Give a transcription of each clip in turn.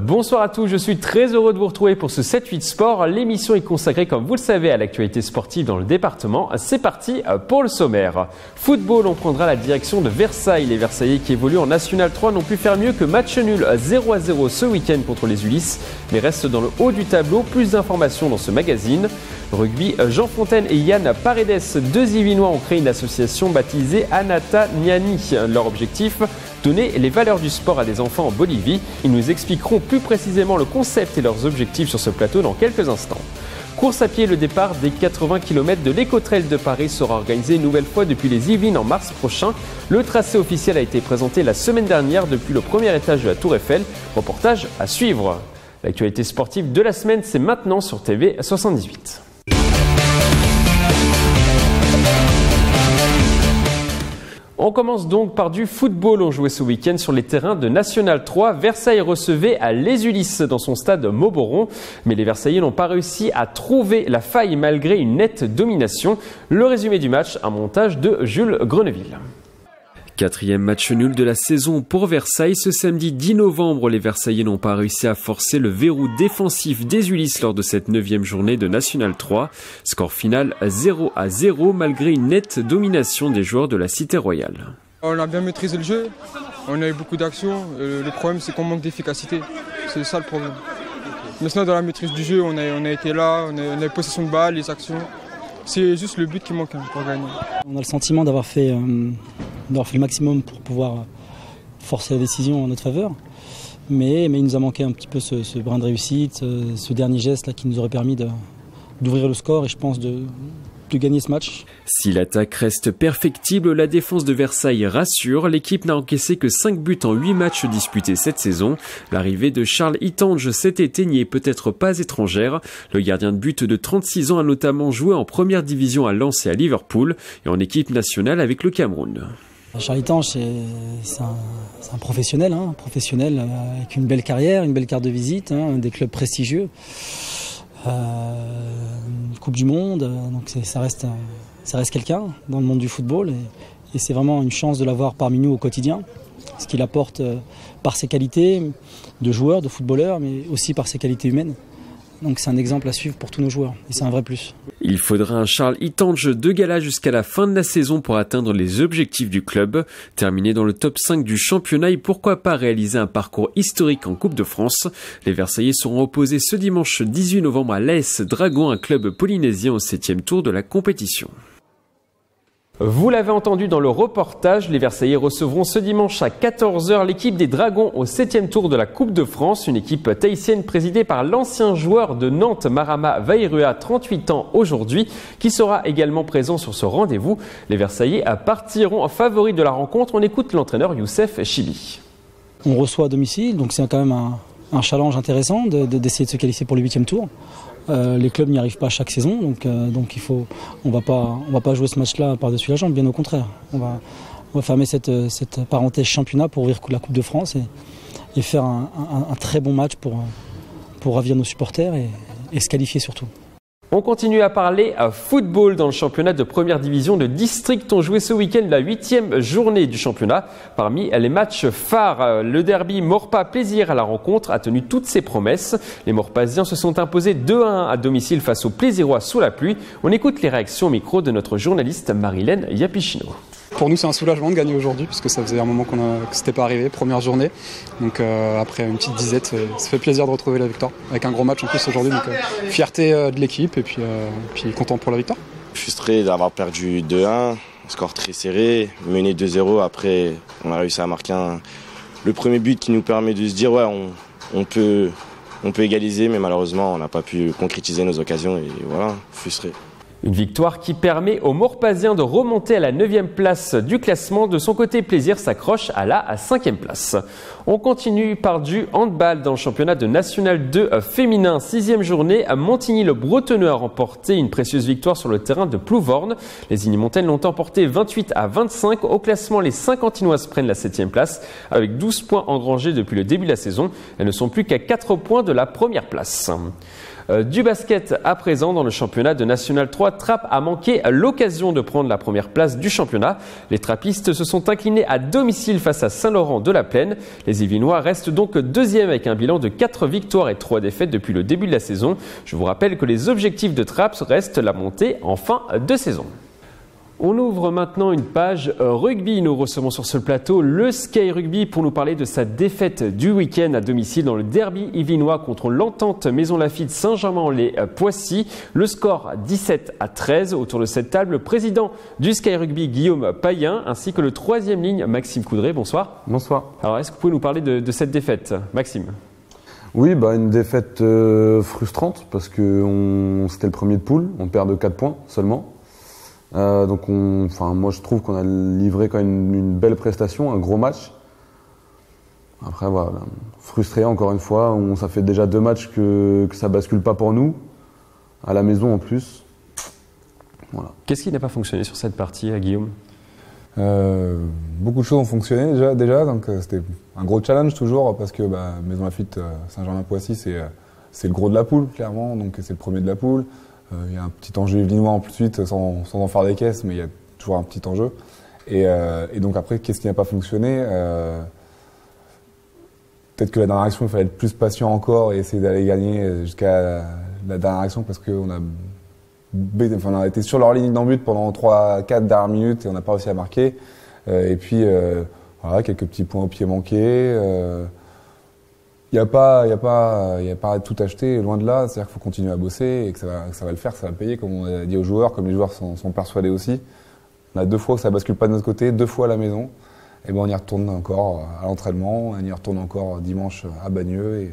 Bonsoir à tous, je suis très heureux de vous retrouver pour ce 7-8 Sport. L'émission est consacrée, comme vous le savez, à l'actualité sportive dans le département. C'est parti pour le sommaire. Football, on prendra la direction de Versailles. Les Versaillais qui évoluent en National 3 n'ont pu faire mieux que match nul 0-0 ce week-end contre les Ulysses, mais restent dans le haut du tableau. Plus d'informations dans ce magazine. Rugby, Jean Fontaine et Yann Paredes, deux Yvinois, ont créé une association baptisée Anata Niani. Leur objectif, donner les valeurs du sport à des enfants en Bolivie. Ils nous expliqueront plus précisément le concept et leurs objectifs sur ce plateau dans quelques instants. Course à pied, le départ des 80 km de l'Éco-Trail de Paris sera organisé une nouvelle fois depuis les Yvelines en mars prochain. Le tracé officiel a été présenté la semaine dernière depuis le premier étage de la Tour Eiffel. Reportage à suivre. L'actualité sportive de la semaine, c'est maintenant sur TV 78. On commence donc par du football. On jouait ce week-end sur les terrains de National 3. Versailles recevait à les Ulysses dans son stade Mauboron. Mais les Versaillais n'ont pas réussi à trouver la faille malgré une nette domination. Le résumé du match, un montage de Jules Greneville. Quatrième match nul de la saison pour Versailles. Ce samedi 10 novembre, les Versaillais n'ont pas réussi à forcer le verrou défensif des Ulysses lors de cette 9e journée de National 3. Score final 0-0 malgré une nette domination des joueurs de la Cité Royale. On a bien maîtrisé le jeu, on a eu beaucoup d'actions. Le problème, c'est qu'on manque d'efficacité. C'est ça le problème. Mais sinon, dans la maîtrise du jeu, on a été là, on a eu possession de balle, les actions. C'est juste le but qui manque pour gagner. On a le sentiment d'avoir fait le maximum pour pouvoir forcer la décision en notre faveur. Mais il nous a manqué un petit peu ce brin de réussite, ce dernier geste là, qui nous aurait permis d'ouvrir le score et je pense de gagner ce match. Si l'attaque reste perfectible, la défense de Versailles rassure. L'équipe n'a encaissé que 5 buts en 8 matchs disputés cette saison. L'arrivée de Charles Itange cet été n'y est peut-être pas étrangère. Le gardien de but de 36 ans a notamment joué en première division à Lens et à Liverpool et en équipe nationale avec le Cameroun. Charles Itange, c'est un professionnel, avec une belle carrière, une belle carte de visite, des clubs prestigieux. Coupe du Monde, donc ça reste quelqu'un dans le monde du football et c'est vraiment une chance de l'avoir parmi nous au quotidien, ce qu'il apporte par ses qualités de joueur, de footballeur, mais aussi par ses qualités humaines. Donc c'est un exemple à suivre pour tous nos joueurs et c'est un vrai plus. Il faudra un Charles Itange de gala jusqu'à la fin de la saison pour atteindre les objectifs du club. Terminer dans le top 5 du championnat et pourquoi pas réaliser un parcours historique en Coupe de France. Les Versaillais seront opposés ce dimanche 18 novembre à l'AS Dragon, un club polynésien au 7e tour de la compétition. Vous l'avez entendu dans le reportage, les Versaillais recevront ce dimanche à 14h l'équipe des Dragons au 7e tour de la Coupe de France. Une équipe tahitienne présidée par l'ancien joueur de Nantes, Marama Vairua, 38 ans aujourd'hui, qui sera également présent sur ce rendez-vous. Les Versaillais partiront en favoris de la rencontre. On écoute l'entraîneur Youssef Chili. On reçoit à domicile, donc c'est quand même un challenge intéressant d'essayer de se qualifier pour le 8e tour. Les clubs n'y arrivent pas chaque saison, donc on va pas jouer ce match-là par-dessus la jambe, bien au contraire. On va fermer cette parenthèse championnat pour ouvrir la Coupe de France et faire un très bon match pour ravir nos supporters et se qualifier surtout. On continue à parler football dans le championnat de première division de district. On jouait ce week-end la 8e journée du championnat. Parmi les matchs phares, le derby Maurepas-Plaisir à la rencontre a tenu toutes ses promesses. Les Maurepaziens se sont imposés 2-1 à domicile face aux Plaisirois sous la pluie. On écoute les réactions au micro de notre journaliste Marilène Yapichino. Pour nous, c'est un soulagement de gagner aujourd'hui, puisque ça faisait un moment que ce n'était pas arrivé, première journée. Donc après une petite disette, ça fait plaisir de retrouver la victoire, avec un gros match en plus aujourd'hui. Donc fierté de l'équipe et puis content pour la victoire. Frustré d'avoir perdu 2-1, score très serré, mené 2-0. Après, on a réussi à marquer le premier but qui nous permet de se dire ouais, on peut égaliser, mais malheureusement, on n'a pas pu concrétiser nos occasions et voilà, frustré. Une victoire qui permet aux Maurepaziens de remonter à la 9e place du classement. De son côté, Plaisir s'accroche à la 5e place. On continue par du handball dans le championnat de National 2 féminin. 6e journée, à Montigny-le-Bretonneux a remporté une précieuse victoire sur le terrain de Plouvorne. Les Igny-Montaigne l'ont emporté 28-25. Au classement, les Saint-Quentinoises prennent la 7e place avec 12 points engrangés depuis le début de la saison. Elles ne sont plus qu'à 4 points de la première place. Du basket à présent dans le championnat de National 3. Trappes a manqué l'occasion de prendre la première place du championnat. Les trappistes se sont inclinés à domicile face à Saint-Laurent-de-la-Plaine. Les Yvelinois restent donc deuxième avec un bilan de 4 victoires et 3 défaites depuis le début de la saison. Je vous rappelle que les objectifs de Trappes restent la montée en fin de saison. On ouvre maintenant une page rugby. Nous recevons sur ce plateau le Sky Rugby pour nous parler de sa défaite du week-end à domicile dans le derby yvelinois contre l'Entente Maison Lafitte Saint-Germain-en-Laye-Poissy. Le score 17-13. Autour de cette table, le président du Sky Rugby Guillaume Payen ainsi que le troisième ligne Maxime Coudray. Bonsoir. Bonsoir. Alors est-ce que vous pouvez nous parler de cette défaite, Maxime ? Oui, une défaite frustrante parce que c'était le premier de poule. On perd de 4 points seulement. Moi je trouve qu'on a livré quand même une belle prestation, un gros match. Après voilà, frustré encore une fois, ça fait déjà 2 matchs que ça bascule pas pour nous, à la maison en plus. Voilà. Qu'est-ce qui n'a pas fonctionné sur cette partie, Guillaume ? Beaucoup de choses ont fonctionné déjà, donc c'était un gros challenge toujours parce que Maison Lafitte Saint-Germain-Poissy c'est le gros de la poule clairement, donc c'est le premier de la poule. Il y a un petit enjeu yvelinois ensuite, sans en faire des caisses, mais il y a toujours un petit enjeu. Et donc après, qu'est-ce qui n'a pas fonctionné ? Peut-être que la dernière action, il fallait être plus patient encore et essayer d'aller gagner jusqu'à la dernière action parce qu'on a été sur leur ligne d'en but pendant 3-4 dernières minutes et on n'a pas réussi à marquer. Et puis, quelques petits points au pied manqués. Il n'y a pas tout acheté, loin de là. C'est-à-dire qu'il faut continuer à bosser et que ça va le faire, ça va payer, comme on a dit aux joueurs, comme les joueurs sont persuadés aussi. On a 2 fois que ça bascule pas de notre côté, 2 fois à la maison. Et on y retourne encore à l'entraînement, on y retourne encore dimanche à Bagneux et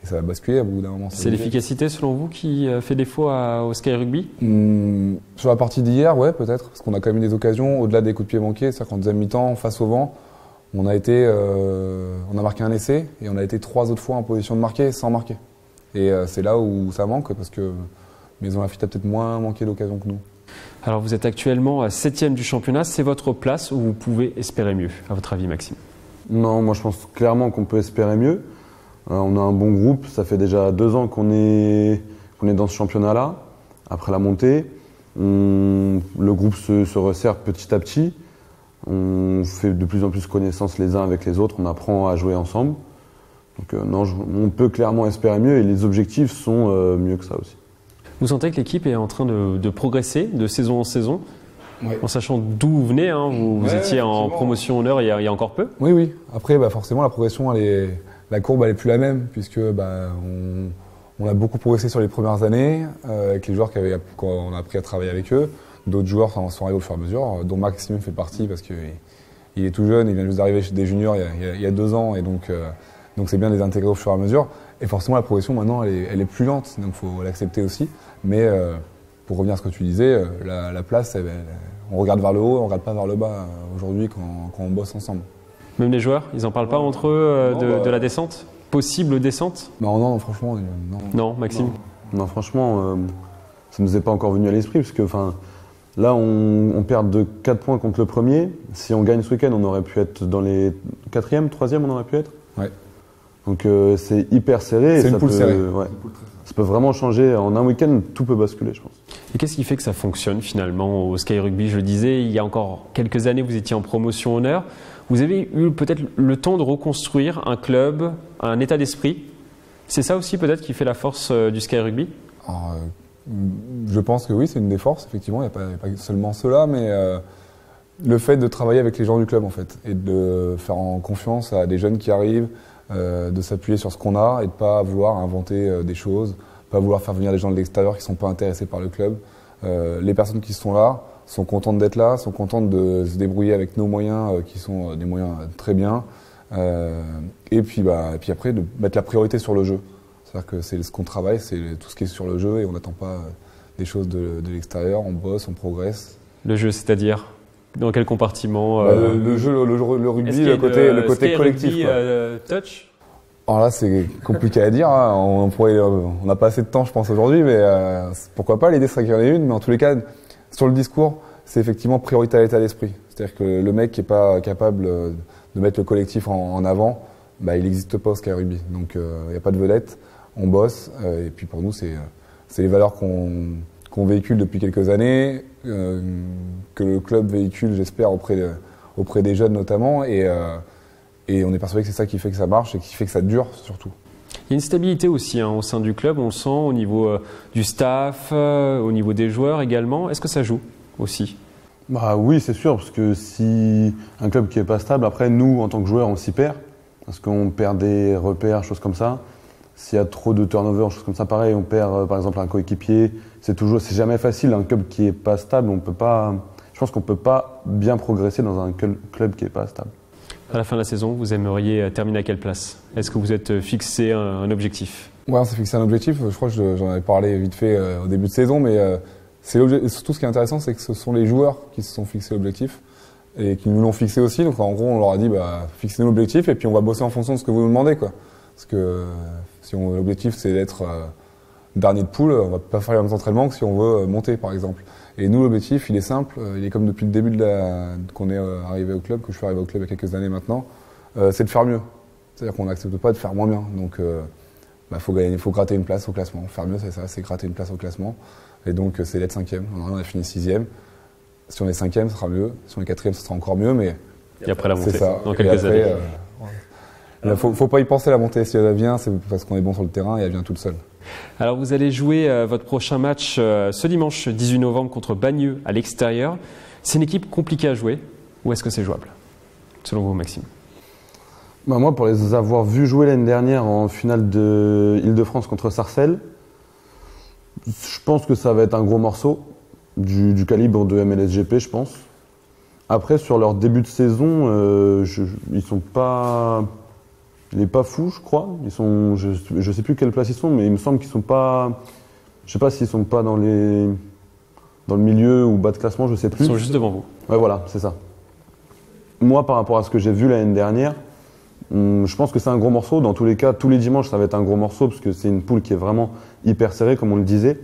ça va basculer à bout d'un moment. C'est l'efficacité selon vous qui fait défaut au Sky Rugby ? Sur la partie d'hier, ouais, peut-être, parce qu'on a quand même eu des occasions au-delà des coups de pied manqués. C'est-à-dire qu'en deuxième mi-temps, face au vent, on a marqué un essai et on a été 3 autres fois en position de marquer sans marquer. Et c'est là où ça manque parce que Maison Lafitte a peut-être moins manqué d'occasions que nous. Alors vous êtes actuellement 7e du championnat, c'est votre place ou vous pouvez espérer mieux, à votre avis Maxime ? Non, moi je pense clairement qu'on peut espérer mieux. On a un bon groupe, ça fait déjà 2 ans qu'on est dans ce championnat-là. Après la montée, le groupe se resserre petit à petit. On fait de plus en plus connaissance les uns avec les autres, on apprend à jouer ensemble. Donc on peut clairement espérer mieux et les objectifs sont mieux que ça aussi. Vous sentez que l'équipe est en train de progresser de saison en saison, ouais. En sachant d'où vous venez, hein, vous étiez en promotion honneur il y a encore peu. Oui. Après, forcément, la progression, la courbe, elle est plus la même puisque on a beaucoup progressé sur les premières années avec les joueurs quand on a appris à travailler avec eux. D'autres joueurs sont arrivés au fur et à mesure, dont Maxime fait partie parce qu'il est tout jeune, il vient juste d'arriver chez des juniors il y a 2 ans et donc c'est bien de les intégrer au fur et à mesure. Et forcément la progression maintenant elle est plus lente, donc il faut l'accepter aussi. Mais pour revenir à ce que tu disais, la place, on regarde vers le haut, on ne regarde pas vers le bas aujourd'hui quand on bosse ensemble. Même les joueurs, ils n'en parlent pas entre eux de la descente ? Possible descente ? Non, franchement, non. Non, Maxime ? Non, franchement, ça ne nous est pas encore venu à l'esprit parce que là, on perd de 4 points contre le premier. Si on gagne ce week-end, on aurait pu être dans les 4e, 3e, on aurait pu être. Ouais. Donc c'est hyper serré. C'est une poule serrée. Ouais. Ça peut vraiment changer. En un week-end, tout peut basculer, je pense. Et qu'est-ce qui fait que ça fonctionne finalement au Sky Rugby ? Je le disais, il y a encore quelques années, vous étiez en promotion honneur. Vous avez eu peut-être le temps de reconstruire un club, un état d'esprit. C'est ça aussi peut-être qui fait la force du Sky Rugby ? Alors, je pense que oui, c'est une des forces, effectivement. Il n'y a pas seulement cela, mais le fait de travailler avec les gens du club, en fait, et de faire confiance à des jeunes qui arrivent, de s'appuyer sur ce qu'on a et de ne pas vouloir inventer des choses, pas vouloir faire venir des gens de l'extérieur qui ne sont pas intéressés par le club. Les personnes qui sont là sont contentes d'être là, sont contentes de se débrouiller avec nos moyens qui sont des moyens très bien. Et puis après, de mettre la priorité sur le jeu. C'est-à-dire que c'est ce qu'on travaille, c'est tout ce qui est sur le jeu et on n'attend pas des choses de l'extérieur, on bosse, on progresse. Le jeu, c'est-à-dire ? Dans quel compartiment le jeu, le rugby, le côté collectif. Rugby, touch ? Alors là, c'est compliqué à dire. Hein. On n'a pas assez de temps, je pense, aujourd'hui, mais pourquoi pas, l'idée serait qu'il y en ait une. Mais en tous les cas, sur le discours, c'est effectivement priorité à l'état d'esprit. C'est-à-dire que le mec qui n'est pas capable de mettre le collectif en avant, il n'existe pas au Sky Rugby. Donc il n'y a pas de vedette. on bosse. Et puis pour nous, c'est les valeurs qu'on véhicule depuis quelques années, que le club véhicule, j'espère, auprès des jeunes notamment. Et on est persuadé que c'est ça qui fait que ça marche et qui fait que ça dure surtout. Il y a une stabilité aussi au sein du club, on le sent au niveau du staff, au niveau des joueurs également. Est-ce que ça joue aussi ? Bah oui, c'est sûr, parce que si un club qui n'est pas stable, après nous, en tant que joueurs, on s'y perd, parce qu'on perd des repères, choses comme ça. S'il y a trop de turnover, choses comme ça, pareil, on perd par exemple un coéquipier. C'est jamais facile, un club qui n'est pas stable, je pense qu'on ne peut pas bien progresser dans un club qui n'est pas stable. À la fin de la saison, vous aimeriez terminer à quelle place ? Est-ce que vous êtes fixé un objectif ? Ouais, on s'est fixé un objectif. Je crois que j'en avais parlé vite fait au début de saison, mais surtout ce qui est intéressant, c'est que ce sont les joueurs qui se sont fixés l'objectif et qui nous l'ont fixé aussi. Donc en gros, on leur a dit fixez-nous l'objectif et puis on va bosser en fonction de ce que vous nous demandez, quoi. Parce que si l'objectif c'est d'être dernier de poule, on va pas faire les mêmes entraînements que si on veut monter, par exemple. Et nous, l'objectif, il est simple, il est comme depuis le début qu'on est arrivé au club, que je suis arrivé au club il y a quelques années maintenant, c'est de faire mieux. C'est-à-dire qu'on n'accepte pas de faire moins bien. Donc, faut gratter une place au classement. Faire mieux, c'est ça, c'est gratter une place au classement. Et donc, c'est d'être 5e. On a fini 6e. Si on est 5e, ce sera mieux. Si on est 4e, ce sera encore mieux. Mais et après la montée, c'est ça. Dans quelques années. Il faut pas y penser, la montée. Si elle vient, c'est parce qu'on est bon sur le terrain et elle vient toute seule. Alors vous allez jouer votre prochain match ce dimanche 18 novembre contre Bagneux à l'extérieur. C'est une équipe compliquée à jouer ou est-ce que c'est jouable, selon vous, Maxime ? Moi, pour les avoir vus jouer l'année dernière en finale de Île-de-France contre Sarcelles, je pense que ça va être un gros morceau du calibre de MLSGP, je pense. Après, sur leur début de saison, ils sont pas... Il n'est pas fou, je crois. Je sais plus quelle place ils sont, mais il me semble qu'ils sont pas. Je sais pas s'ils sont pas dans le milieu ou bas de classement, je sais plus. Ils sont juste devant vous. Ouais, voilà, c'est ça. Moi, par rapport à ce que j'ai vu l'année dernière, je pense que c'est un gros morceau. Dans tous les cas, tous les dimanches, ça va être un gros morceau parce que c'est une poule qui est vraiment hyper serrée, comme on le disait.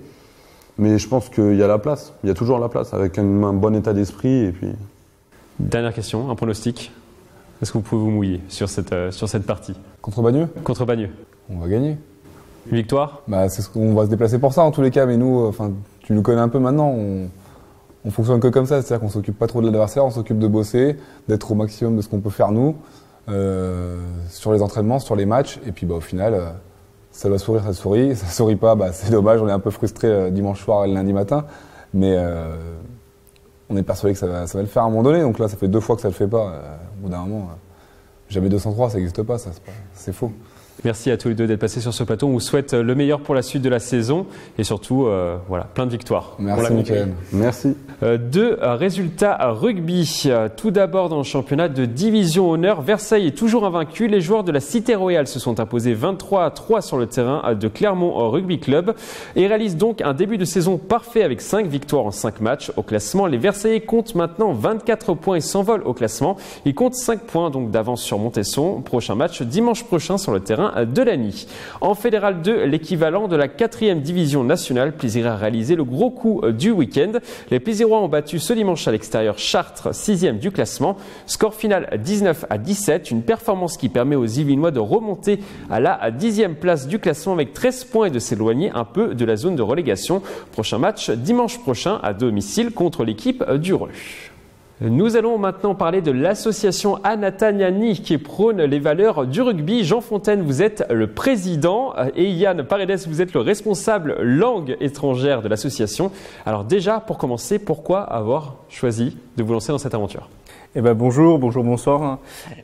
Mais je pense qu'il y a la place. Il y a toujours la place avec un bon état d'esprit et puis. Dernière question, un pronostic. Est-ce que vous pouvez vous mouiller sur cette partie ? Contre Bagneux ? Contre Bagneux. On va gagner. Une victoire ? C'est ce qu'on va se déplacer pour ça en tous les cas, mais nous, tu nous connais un peu maintenant, on fonctionne que comme ça, c'est-à-dire qu'on s'occupe pas trop de l'adversaire, on s'occupe de bosser, d'être au maximum de ce qu'on peut faire nous, sur les entraînements, sur les matchs, et puis au final, ça doit sourire, ça sourit, ça sourit pas, c'est dommage, on est un peu frustré dimanche soir et le lundi matin, mais on est persuadé que ça va le faire à un moment donné, donc là ça fait 2 fois que ça le fait pas, au bout d'un moment, jamais 203, ça n'existe pas, c'est faux. Merci à tous les deux d'être passés sur ce plateau. On vous souhaite le meilleur pour la suite de la saison et surtout, plein de victoires. Merci, Mickaël. Merci. 2 résultats rugby. Tout d'abord dans le championnat de division honneur, Versailles est toujours invaincu. Les joueurs de la Cité Royale se sont imposés 23-3 sur le terrain de Clermont Rugby Club et réalisent donc un début de saison parfait avec 5 victoires en 5 matchs. Au classement, les Versaillais comptent maintenant 24 points et s'envolent au classement. Ils comptent 5 points donc d'avance sur Montesson. Prochain match dimanche prochain sur le terrain de Lagny. En Fédéral 2, l'équivalent de la 4e division nationale, Plaisir a réalisé le gros coup du week-end. Les Plaisirois ont battu ce dimanche à l'extérieur Chartres, 6e du classement. Score final 19-17, une performance qui permet aux Yvelinois de remonter à la 10e place du classement avec 13 points et de s'éloigner un peu de la zone de relégation. Prochain match dimanche prochain à domicile contre l'équipe du Reu. Nous allons maintenant parler de l'association Anatagnani qui prône les valeurs du rugby. Jean Fontaine, vous êtes le président et Yann Paredes, vous êtes le responsable langue étrangère de l'association. Alors déjà, pour commencer, pourquoi avoir choisi de vous lancer dans cette aventure ? Bonjour, bonsoir.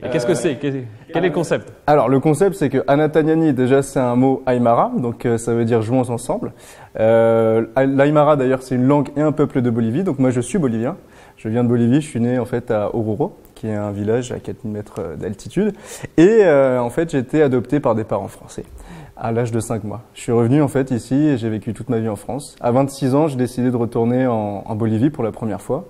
Et qu'est-ce que c'est ? Quel est le concept ? Alors le concept c'est que Anatagnani, déjà c'est un mot aymara, donc ça veut dire jouons ensemble. L'aymara d'ailleurs c'est une langue et un peuple de Bolivie, donc moi je suis bolivien. Je viens de Bolivie, je suis né en fait à Oruro, qui est un village à 4000 mètres d'altitude. Et en fait j'ai été adopté par des parents français à l'âge de 5 mois. Je suis revenu en fait ici et j'ai vécu toute ma vie en France. À 26 ans, j'ai décidé de retourner en Bolivie pour la première fois.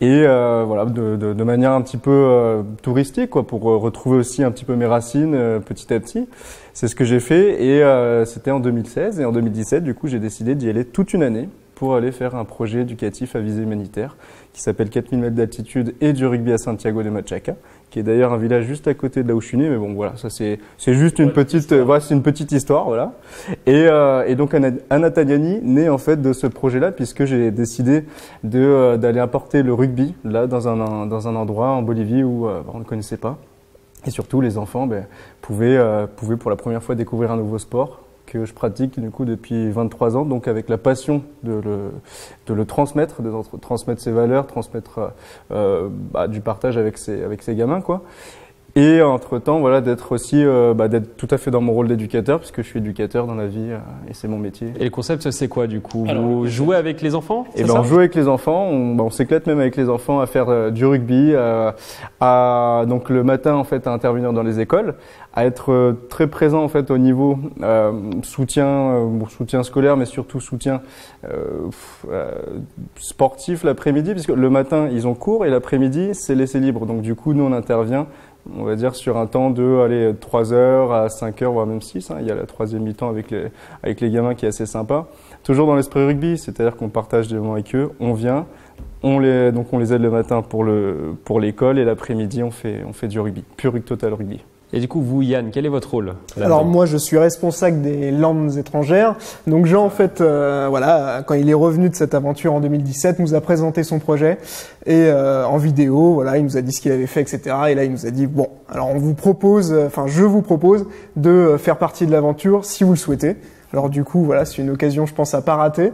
Et de manière un petit peu touristique, pour retrouver aussi un petit peu mes racines petit à petit. C'est ce que j'ai fait et c'était en 2016. Et en 2017, du coup, j'ai décidé d'y aller toute une année pour aller faire un projet éducatif à visée humanitaire qui s'appelle 4000 mètres d'altitude et du rugby à Santiago de Machaca, qui est d'ailleurs un village juste à côté de là où je suis né, mais bon voilà, ça c'est juste une petite, voilà, c'est une petite histoire, voilà. Et donc Anatagnani naît en fait de ce projet-là, puisque j'ai décidé d'aller apporter le rugby là dans un endroit en Bolivie où on ne connaissait pas, et surtout les enfants pouvaient pour la première fois découvrir un nouveau sport que je pratique du coup depuis 23 ans, donc avec la passion de le transmettre, de transmettre ses valeurs, transmettre du partage avec ses gamins, quoi. Et entre-temps, voilà, d'être aussi d'être tout à fait dans mon rôle d'éducateur, puisque je suis éducateur dans la vie et c'est mon métier. Et le concept, c'est quoi du coup? Vous jouez avec les enfants? Et on joue avec les enfants, on s'éclate même avec les enfants à faire du rugby, donc le matin en fait à intervenir dans les écoles, à être très présent en fait au niveau soutien scolaire, mais surtout soutien sportif l'après-midi, puisque le matin ils ont cours et l'après-midi c'est laissé libre. Donc du coup nous on intervient, on va dire sur un temps de 3 heures à 5 heures, voire même 6. Il y a la troisième mi-temps avec les gamins qui est assez sympa. Toujours dans l'esprit rugby, c'est-à-dire qu'on partage des moments avec eux, on vient, on les aide le matin pour l'école et l'après-midi on fait du rugby, pur total rugby. Et du coup, vous, Yann, quel est votre rôle là-dedans? Alors moi, je suis responsable des langues étrangères. Donc Jean, en fait, quand il est revenu de cette aventure en 2017, nous a présenté son projet et en vidéo, voilà, il nous a dit ce qu'il avait fait, etc. Et là, il nous a dit bon, alors je vous propose de faire partie de l'aventure si vous le souhaitez. Alors du coup, voilà, c'est une occasion, je pense, à pas rater.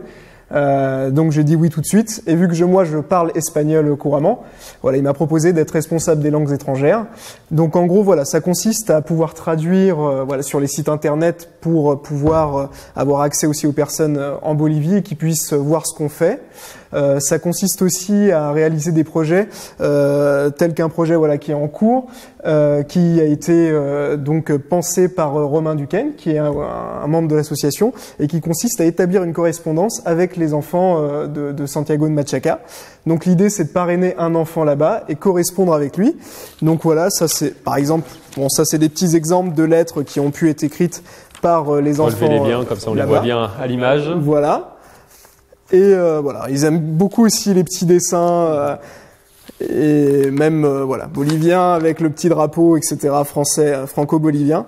Donc j'ai dit oui tout de suite, et vu que moi je parle espagnol couramment, voilà, il m'a proposé d'être responsable des langues étrangères. Donc en gros voilà, ça consiste à pouvoir traduire sur les sites internet pour pouvoir avoir accès aussi aux personnes en Bolivie et qui puissent voir ce qu'on fait. Ça consiste aussi à réaliser des projets tels qu'un projet qui est en cours, qui a été donc pensé par Romain Duquesne, qui est un membre de l'association, et qui consiste à établir une correspondance avec les enfants de Santiago de Machaca. Donc l'idée c'est de parrainer un enfant là-bas et correspondre avec lui. Donc voilà, ça c'est par exemple, ça c'est des petits exemples de lettres qui ont pu être écrites par les enfants. Relevez-les bien, comme ça on les voit bien à l'image. Voilà. Et ils aiment beaucoup aussi les petits dessins et même boliviens avec le petit drapeau, etc. français, franco-bolivien.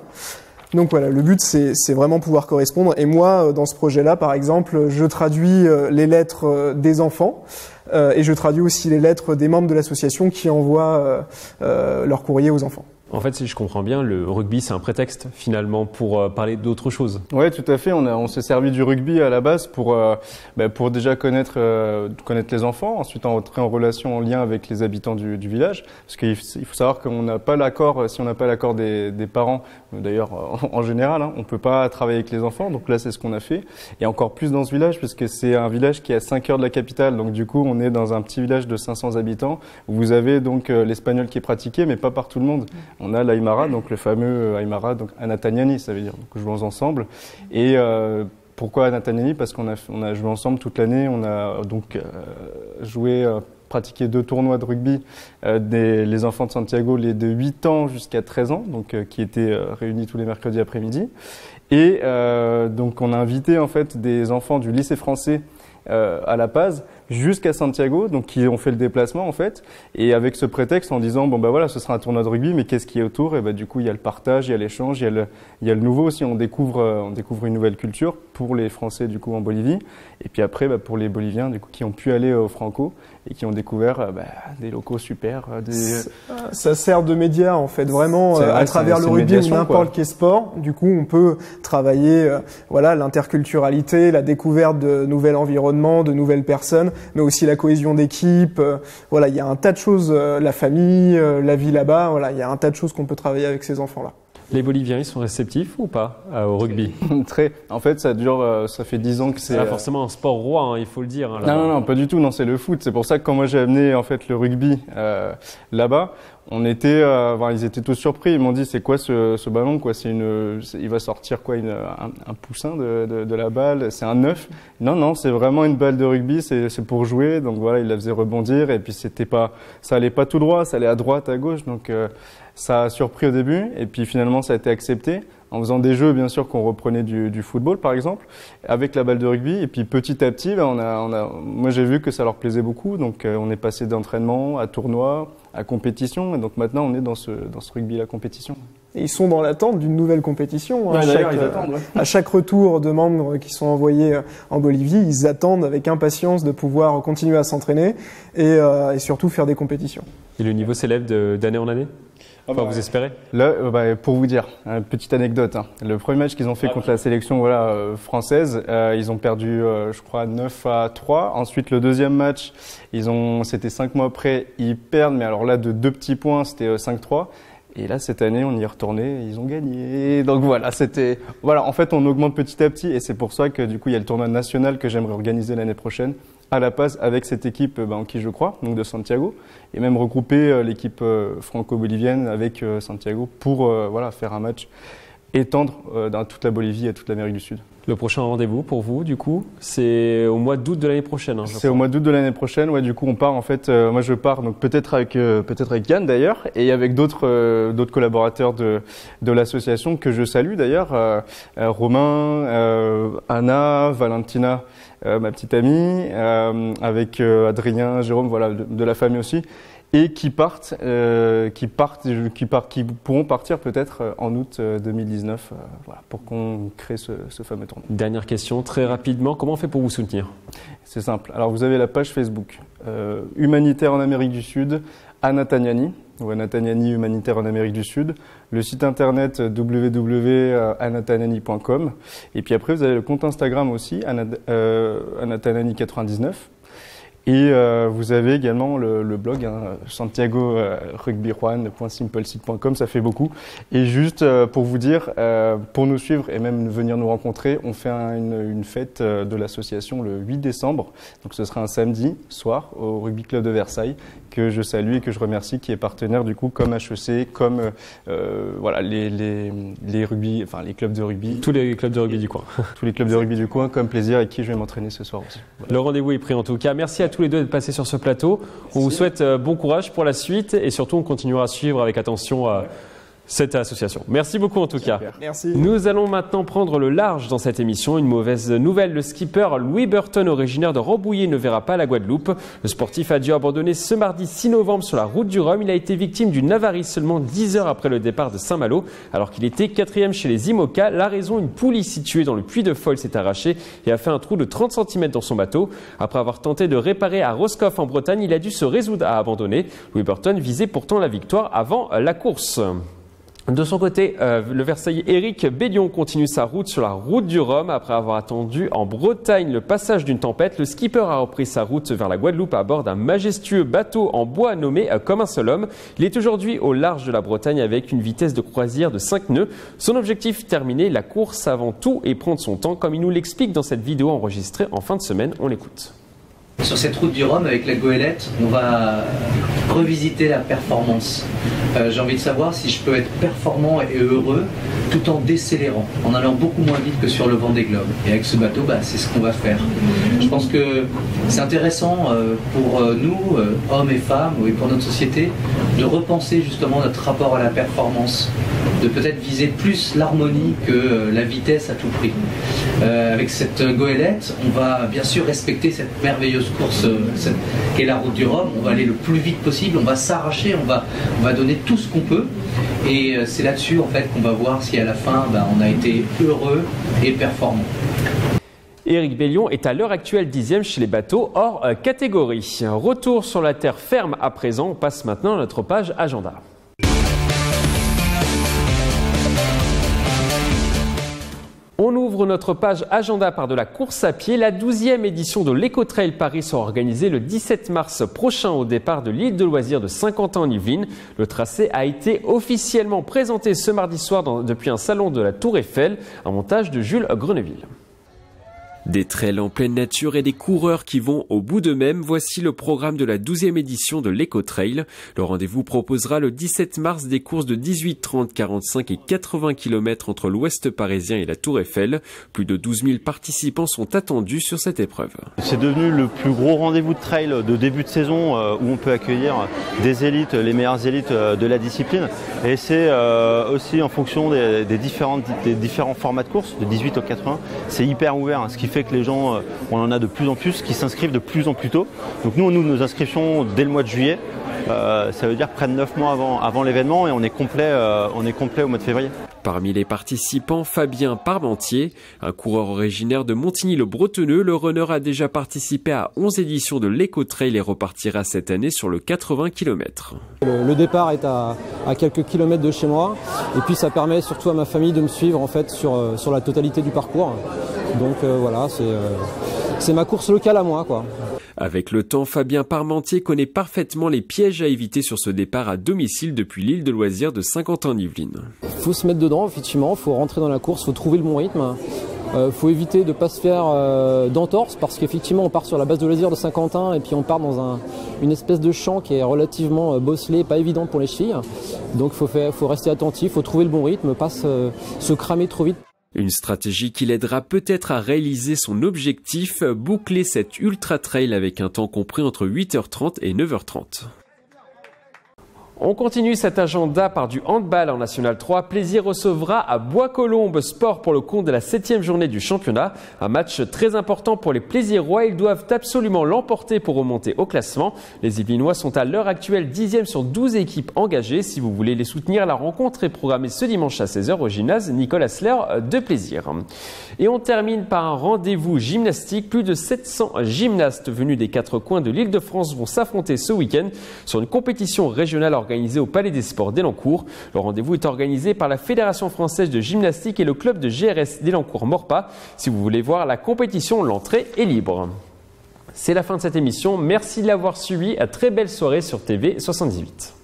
Donc voilà, le but c'est vraiment pouvoir correspondre. Et moi, dans ce projet-là, par exemple, je traduis les lettres des enfants et je traduis aussi les lettres des membres de l'association qui envoient leur courrier aux enfants. En fait, si je comprends bien, le rugby, c'est un prétexte finalement pour parler d'autre chose. Ouais, tout à fait. On s'est servi du rugby à la base pour déjà connaître les enfants, ensuite entrer en relation, en lien avec les habitants du village. Parce qu'il faut savoir qu'on n'a pas l'accord, si on n'a pas l'accord des parents, d'ailleurs en général, on peut pas travailler avec les enfants. Donc là, c'est ce qu'on a fait. Et encore plus dans ce village, puisque c'est un village qui est à 5 heures de la capitale. Donc du coup, on est dans un petit village de 500 habitants. Où vous avez donc l'espagnol qui est pratiqué, mais pas par tout le monde. On a l'Aymara, donc le fameux Aymara, donc Anatagnani, ça veut dire donc jouons ensemble. Et pourquoi Anatagnani? Parce qu'on a joué ensemble toute l'année. On a donc pratiqué 2 tournois de rugby les enfants de Santiago, les de 8 ans jusqu'à 13 ans, donc qui étaient réunis tous les mercredis après-midi. Et donc on a invité en fait des enfants du lycée français à La Paz jusqu'à Santiago, donc qui ont fait le déplacement en fait, et avec ce prétexte en disant ce sera un tournoi de rugby, mais qu'est-ce qui est autour? Et du coup il y a le partage, il y a l'échange, il y a le nouveau aussi, on découvre une nouvelle culture pour les Français du coup en Bolivie, et puis après pour les Boliviens du coup qui ont pu aller au Franco et qui ont découvert des locaux super. Ça sert de média en fait, vraiment à travers le rugby ou n'importe quel sport. Du coup on peut travailler l'interculturalité, la découverte de nouveaux environnements, de nouvelles personnes, mais aussi la cohésion d'équipe. Il y a un tas de choses, la famille, la vie là-bas. Il y a un tas de choses qu'on peut travailler avec ces enfants-là. Les Boliviens, ils sont réceptifs ou pas au rugby? Très. En fait, ça fait 10 ans que c'est. C'est pas forcément un sport roi, il faut le dire. Non, pas du tout. Non, c'est le foot. C'est pour ça que quand moi j'ai amené en fait le rugby là-bas, ils étaient tous surpris. Ils m'ont dit c'est quoi ce ballon quoi? Il va sortir quoi? Un poussin de la balle? C'est un œuf? Non, c'est vraiment une balle de rugby. C'est pour jouer. Donc voilà, il la faisait rebondir et puis ça allait pas tout droit, ça allait à droite, à gauche. Donc ça a surpris au début et puis finalement ça a été accepté. en faisant des jeux, bien sûr, qu'on reprenait du football, par exemple, avec la balle de rugby. Et puis petit à petit, moi j'ai vu que ça leur plaisait beaucoup. Donc on est passé d'entraînement à tournoi, à compétition. Et donc maintenant, on est dans ce rugby-là compétition. Et ils sont dans l'attente d'une nouvelle compétition. Ouais, d'ailleurs, ils attendent. Ouais. À chaque retour de membres qui sont envoyés en Bolivie, ils attendent avec impatience de pouvoir continuer à s'entraîner et surtout faire des compétitions. Et le niveau s'élève d'année en année ? Enfin, vous espérez ? Là, pour vous dire, une petite anecdote. Le premier match qu'ils ont fait contre la sélection française, ils ont perdu, je crois, 9-3. Ensuite, le deuxième match, c'était 5 mois après, ils perdent, mais alors là, de 2 petits points, c'était 5-3. Et là, cette année, on y est retourné, ils ont gagné. Donc voilà, en fait, on augmente petit à petit, et c'est pour ça que du coup, il y a le tournoi national que j'aimerais organiser l'année prochaine à La Paz avec cette équipe en qui je crois, donc de Santiago, et même regrouper l'équipe franco-bolivienne avec Santiago pour faire un match, étendre dans toute la Bolivie et toute l'Amérique du Sud. Le prochain rendez-vous pour vous, du coup, c'est au mois d'août de l'année prochaine. C'est au mois d'août de l'année prochaine. Ouais, du coup, on part en fait. Moi, je pars donc peut-être avec Yann d'ailleurs, et avec d'autres collaborateurs de l'association que je salue d'ailleurs, Romain, Anna, Valentina, ma petite amie, avec Adrien, Jérôme, de la famille aussi. Et qui pourront partir peut-être en août 2019, pour qu'on crée ce fameux tournoi. Dernière question, très rapidement, comment on fait pour vous soutenir ? C'est simple. Alors vous avez la page Facebook Humanitaire en Amérique du Sud, Anna Tagnani, ou Anna Tagnani Humanitaire en Amérique du Sud, le site internet www.annatagnani.com, et puis après vous avez le compte Instagram aussi, Anna Tagnani 99. Et vous avez également le blog Santiago rugbyjuan.simplesite.com, ça fait beaucoup. Et juste pour vous dire, pour nous suivre et même venir nous rencontrer, on fait une fête de l'association le 8 décembre. Donc ce sera un samedi soir au Rugby Club de Versailles, que je salue et que je remercie, qui est partenaire du coup comme HEC, comme les rugby, enfin les clubs de rugby. Tous les clubs de rugby du coin. Tous les clubs de rugby du coin, comme Plaisir, avec qui je vais m'entraîner ce soir aussi. Voilà. Le rendez-vous est pris en tout cas. Merci à tous les deux d'être passés sur ce plateau. On vous souhaite bon courage pour la suite et surtout on continuera à suivre avec attention cette association. Merci beaucoup en tout cas. Merci. Nous allons maintenant prendre le large dans cette émission. Une mauvaise nouvelle, le skipper Louis Burton, originaire de Rambouillet, ne verra pas la Guadeloupe. Le sportif a dû abandonner ce mardi 6 novembre sur la route du Rhum. Il a été victime d'une avarie seulement 10 heures après le départ de Saint-Malo. Alors qu'il était 4e chez les IMOCA, la raison, une poulie située dans le puits de Foyle s'est arrachée et a fait un trou de 30 cm dans son bateau. Après avoir tenté de réparer à Roscoff en Bretagne, il a dû se résoudre à abandonner. Louis Burton visait pourtant la victoire avant la course. De son côté, le Versaillais Éric Bellion continue sa route sur la route du Rhum. Après avoir attendu en Bretagne le passage d'une tempête, le skipper a repris sa route vers la Guadeloupe à bord d'un majestueux bateau en bois nommé Comme un seul homme. Il est aujourd'hui au large de la Bretagne avec une vitesse de croisière de 5 nœuds. Son objectif, terminer la course avant tout et prendre son temps, comme il nous l'explique dans cette vidéo enregistrée en fin de semaine. On l'écoute. Sur cette route du Rhum, avec la goélette, on va revisiter la performance. J'ai envie de savoir si je peux être performant et heureux tout en décélérant, en allant beaucoup moins vite que sur le Vendée Globe. Et avec ce bateau, c'est ce qu'on va faire. Je pense que c'est intéressant pour nous, hommes et femmes, et pour notre société, de repenser justement notre rapport à la performance, de peut-être viser plus l'harmonie que la vitesse à tout prix. Avec cette goélette, on va bien sûr respecter cette merveilleuse course qu'est la route du Rhum. On va aller le plus vite possible, on va s'arracher, on va donner tout ce qu'on peut. Et c'est là-dessus en fait qu'on va voir si à la fin on a été heureux et performant. Éric Bellion est à l'heure actuelle 10e chez les bateaux hors catégorie. Retour sur la terre ferme à présent. On passe maintenant à notre page agenda. On ouvre notre page agenda par de la course à pied. La 12e édition de l'Eco-Trail Paris sera organisée le 17 mars prochain au départ de l'île de loisirs de Saint-Quentin en Yvelines. Le tracé a été officiellement présenté ce mardi soir depuis un salon de la Tour Eiffel, un montage de Jules Greneville. Des trails en pleine nature et des coureurs qui vont au bout d'eux-mêmes, voici le programme de la 12e édition de l'Eco-Trail. Le rendez-vous proposera le 17 mars des courses de 18, 30, 45 et 80 km entre l'ouest parisien et la Tour Eiffel. Plus de 12 000 participants sont attendus sur cette épreuve. C'est devenu le plus gros rendez-vous de trail de début de saison où on peut accueillir des élites, les meilleures élites de la discipline. Et c'est aussi en fonction des différents formats de course, de 18 au 80, c'est hyper ouvert, ce qui fait que les gens, on en a de plus en plus qui s'inscrivent de plus en plus tôt. Donc nous, on ouvre nos inscriptions dès le mois de juillet. Ça veut dire près de 9 mois avant l'événement et on est complet au mois de février. Parmi les participants, Fabien Parmentier, un coureur originaire de Montigny-le-Bretonneux, le runner a déjà participé à 11 éditions de l'Eco-Trail et repartira cette année sur le 80 km. Le départ est à quelques kilomètres de chez moi et puis ça permet surtout à ma famille de me suivre en fait sur la totalité du parcours. Donc voilà, c'est ma course locale à moi, quoi. Avec le temps, Fabien Parmentier connaît parfaitement les pièges à éviter sur ce départ à domicile depuis l'île de loisirs de Saint-Quentin-en-Yvelines. Il faut se mettre dedans, effectivement, il faut rentrer dans la course, il faut trouver le bon rythme. Faut éviter de ne pas se faire d'entorse parce qu'effectivement on part sur la base de loisirs de Saint-Quentin et puis on part dans une espèce de champ qui est relativement bosselé, pas évident pour les chevilles. Donc il faut rester attentif, il faut trouver le bon rythme, pas se cramer trop vite. Une stratégie qui l'aidera peut-être à réaliser son objectif, boucler cette ultra trail avec un temps compris entre 8h30 et 9h30. On continue cet agenda par du handball en National 3. Plaisir recevra à Bois-Colombes Sport pour le compte de la 7e journée du championnat. Un match très important pour les Plaisirois. Ils doivent absolument l'emporter pour remonter au classement. Les Yvelinois sont à l'heure actuelle 10e sur 12 équipes engagées. Si vous voulez les soutenir, la rencontre est programmée ce dimanche à 16h au gymnase Nicolas Sler de Plaisir. Et on termine par un rendez-vous gymnastique. Plus de 700 gymnastes venus des 4 coins de l'Île-de-France vont s'affronter ce week-end sur une compétition régionale organisée au Palais des Sports d'Elancourt. Le rendez-vous est organisé par la Fédération française de gymnastique et le club de GRS d'Elancourt-Morpa. Si vous voulez voir la compétition, l'entrée est libre. C'est la fin de cette émission. Merci de l'avoir suivi. À très belle soirée sur TV 78.